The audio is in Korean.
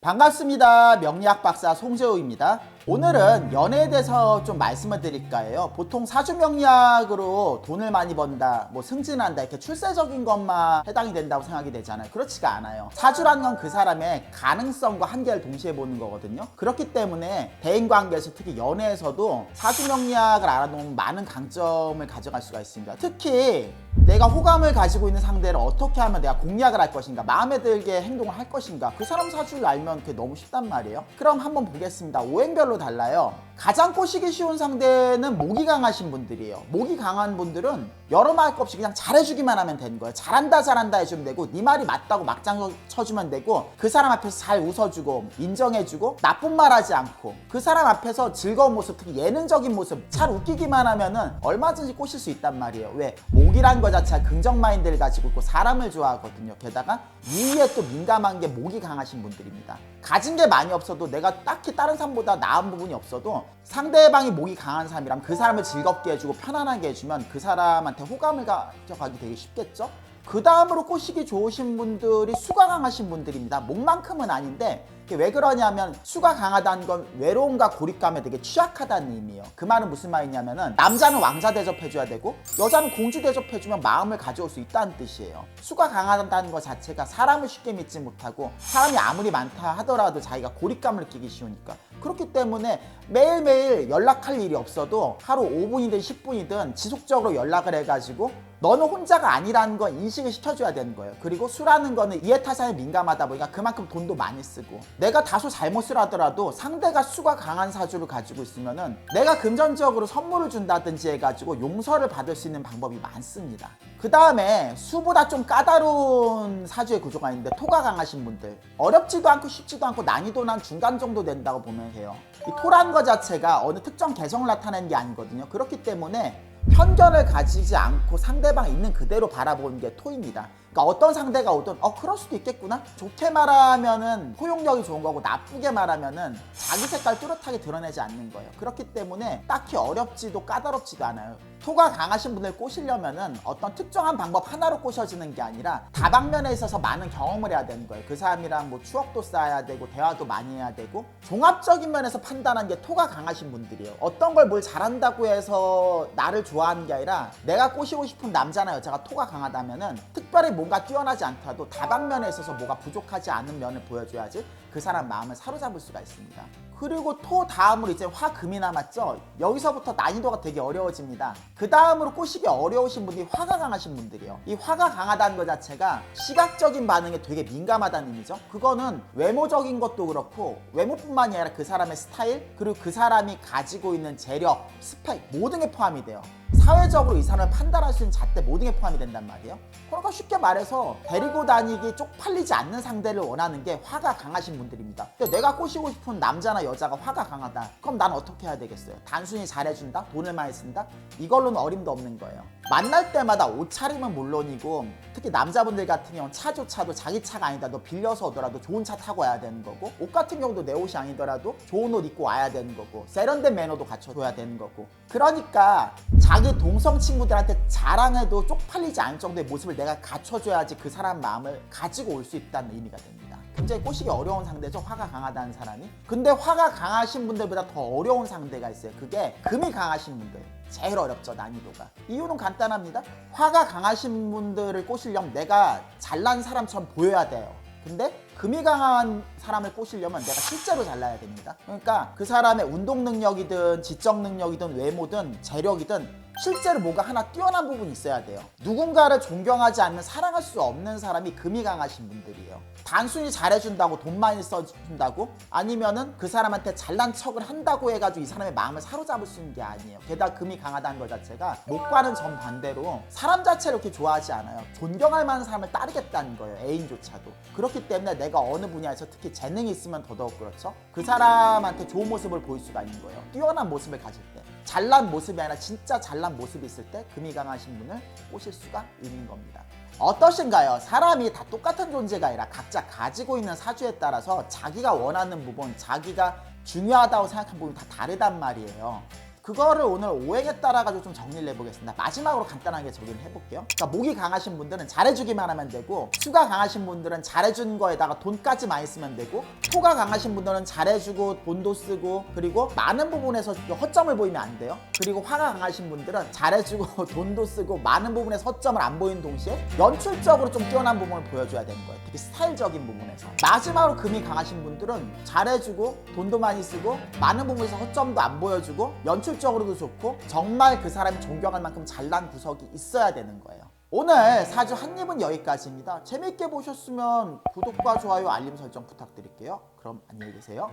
반갑습니다. 명리학 박사 송재호입니다. 오늘은 연애에 대해서 좀 말씀을 드릴까 해요. 보통 사주 명리학으로 돈을 많이 번다, 승진한다 이렇게 출세적인 것만 해당이 된다고 생각이 되잖아요. 그렇지가 않아요. 사주란 건 그 사람의 가능성과 한계를 동시에 보는 거거든요. 그렇기 때문에 대인관계에서 특히 연애에서도 사주 명리학을 알아놓으면 많은 강점을 가져갈 수가 있습니다. 특히 내가 호감을 가지고 있는 상대를 어떻게 하면 내가 공략을 할 것인가, 마음에 들게 행동을 할 것인가, 그 사람 사주를 알면 그게 너무 쉽단 말이에요. 그럼 한번 보겠습니다. 오행별로 달라요. 가장 꼬시기 쉬운 상대는 목이 강하신 분들이에요. 목이 강한 분들은 여러 말 것 없이 그냥 잘해주기만 하면 되는 거예요. 잘한다 해주면 되고, 네 말이 맞다고 막장 쳐주면 되고, 그 사람 앞에서 잘 웃어주고 인정해주고 나쁜 말 하지 않고 그 사람 앞에서 즐거운 모습, 특히 예능적인 모습 잘 웃기기만 하면은 얼마든지 꼬실 수 있단 말이에요. 왜? 목이란 거 자체가 긍정 마인드를 가지고 있고 사람을 좋아하거든요. 게다가 유의에 또 민감한 게 목이 강하신 분들입니다. 가진 게 많이 없어도, 내가 딱히 다른 사람보다 나은 부분이 없어도 상대방이 목이 강한 사람이라면 그 사람을 즐겁게 해주고 편안하게 해주면 그 사람한테 호감을 가져가기 되게 쉽겠죠? 그 다음으로 꼬시기 좋으신 분들이 수가 강하신 분들입니다. 목만큼은 아닌데, 왜 그러냐면 수가 강하다는 건 외로움과 고립감에 되게 취약하다는 의미예요. 그 말은 무슨 말이냐면은 남자는 왕자 대접해줘야 되고 여자는 공주 대접해주면 마음을 가져올 수 있다는 뜻이에요. 수가 강하다는 것 자체가 사람을 쉽게 믿지 못하고, 사람이 아무리 많다 하더라도 자기가 고립감을 느끼기 쉬우니까. 그렇기 때문에 매일매일 연락할 일이 없어도 하루 5분이든 10분이든 지속적으로 연락을 해가지고 너는 혼자가 아니라는 건 인식을 시켜줘야 되는 거예요. 그리고 수라는 거는 이해타산에 민감하다 보니까 그만큼 돈도 많이 쓰고, 내가 다소 잘못을 하더라도 상대가 수가 강한 사주를 가지고 있으면은 내가 금전적으로 선물을 준다든지 해가지고 용서를 받을 수 있는 방법이 많습니다. 그 다음에 수보다 좀 까다로운 사주의 구조가 있는데, 토가 강하신 분들, 어렵지도 않고 쉽지도 않고 난이도는 한 중간 정도 된다고 보면 해요. 이 토라는 것 자체가 어느 특정 개성을 나타내는 게 아니거든요. 그렇기 때문에 편견을 가지지 않고 상대방 있는 그대로 바라보는 게 토입니다. 그러니까 어떤 상대가 오든 그럴 수도 있겠구나, 좋게 말하면은 포용력이 좋은 거고, 나쁘게 말하면은 자기 색깔 뚜렷하게 드러내지 않는 거예요. 그렇기 때문에 딱히 어렵지도 까다롭지도 않아요. 토가 강하신 분을 꼬시려면은 어떤 특정한 방법 하나로 꼬셔지는 게 아니라 다방면에 있어서 많은 경험을 해야 되는 거예요. 그 사람이랑 추억도 쌓아야 되고 대화도 많이 해야 되고, 종합적인 면에서 판단하는 게 토가 강하신 분들이에요. 어떤 걸 뭘 잘한다고 해서 나를 좋아하는 게 아니라, 내가 꼬시고 싶은 남자나 여자가 토가 강하다면은 특별히 뭔가 뛰어나지 않더라도 다방면에 있어서 뭐가 부족하지 않은 면을 보여줘야지 그 사람 마음을 사로잡을 수가 있습니다. 그리고 토 다음으로 이제 화, 금이 남았죠. 여기서부터 난이도가 되게 어려워집니다. 그 다음으로 꼬시기 어려우신 분이 화가 강하신 분들이에요. 이 화가 강하다는 것 자체가 시각적인 반응에 되게 민감하다는 의미죠. 그거는 외모적인 것도 그렇고, 외모뿐만이 아니라 그 사람의 스타일, 그리고 그 사람이 가지고 있는 재력, 스펙, 모든 게 포함이 돼요. 사회적으로 이 사람을 판단할 수 있는 잣대, 모든 게 포함이 된단 말이에요. 그러니까 쉽게 말해서 데리고 다니기 쪽팔리지 않는 상대를 원하는 게 화가 강하신 분들입니다. 근데 내가 꼬시고 싶은 남자나 여자가 화가 강하다, 그럼 난 어떻게 해야 되겠어요? 단순히 잘해준다? 돈을 많이 쓴다? 이걸로는 어림도 없는 거예요. 만날 때마다 옷차림은 물론이고, 특히 남자분들 같은 경우는 차조차도 자기 차가 아니다, 너 빌려서 오더라도 좋은 차 타고 와야 되는 거고, 옷 같은 경우도 내 옷이 아니더라도 좋은 옷 입고 와야 되는 거고, 세련된 매너도 갖춰줘야 되는 거고. 그러니까 자기 동성 친구들한테 자랑해도 쪽팔리지 않을 정도의 모습을 내가 갖춰줘야지 그 사람 마음을 가지고 올 수 있다는 의미가 됩니다. 굉장히 꼬시기 어려운 상대죠, 화가 강하다는 사람이. 근데 화가 강하신 분들보다 더 어려운 상대가 있어요. 그게 금이 강하신 분들. 제일 어렵죠, 난이도가. 이유는 간단합니다. 화가 강하신 분들을 꼬시려면 내가 잘난 사람처럼 보여야 돼요. 근데 금이 강한 사람을 꼬시려면 내가 실제로 잘나야 됩니다. 그러니까 그 사람의 운동 능력이든 지적 능력이든 외모든 재력이든 실제로 뭔가 하나 뛰어난 부분이 있어야 돼요. 누군가를 존경하지 않는, 사랑할 수 없는 사람이 금이 강하신 분들이에요. 단순히 잘해준다고, 돈 많이 써준다고, 아니면은 그 사람한테 잘난 척을 한다고 해가지고 이 사람의 마음을 사로잡을 수 있는 게 아니에요. 게다가 금이 강하다는 것 자체가 목과는 정반대로 사람 자체를 이렇게 좋아하지 않아요. 존경할 만한 사람을 따르겠다는 거예요, 애인조차도. 그렇기 때문에 내가 어느 분야에서 특히 재능이 있으면 더더욱 그렇죠. 그 사람한테 좋은 모습을 보일 수가 있는 거예요. 뛰어난 모습을 가질 때. 잘난 모습이 아니라 진짜 잘난 모습이 있을 때 금이 강하신 분을 꼬실 수가 있는 겁니다. 어떠신가요? 사람이 다 똑같은 존재가 아니라 각자 가지고 있는 사주에 따라서 자기가 원하는 부분, 자기가 중요하다고 생각하는 부분이 다 다르단 말이에요. 그거를 오늘 오행에 따라 가지고 좀 정리를 해보겠습니다. 마지막으로 간단하게 정리를 해볼게요. 그러니까 목이 강하신 분들은 잘해주기만 하면 되고, 수가 강하신 분들은 잘해준 거에다가 돈까지 많이 쓰면 되고, 토가 강하신 분들은 잘해주고 돈도 쓰고, 그리고 많은 부분에서 허점을 보이면 안 돼요. 그리고 화가 강하신 분들은 잘해주고 돈도 쓰고 많은 부분에서 허점을 안 보이는 동시에 연출적으로 좀 뛰어난 부분을 보여줘야 되는 거예요. 특히 스타일적인 부분에서. 마지막으로 금이 강하신 분들은 잘해주고 돈도 많이 쓰고 많은 부분에서 허점도 안 보여주고 연출적으로도 좋고 정말 그 사람이 존경할 만큼 잘난 구석이 있어야 되는 거예요. 오늘 사주 한입은 여기까지입니다. 재밌게 보셨으면 구독과 좋아요, 알림 설정 부탁드릴게요. 그럼 안녕히 계세요.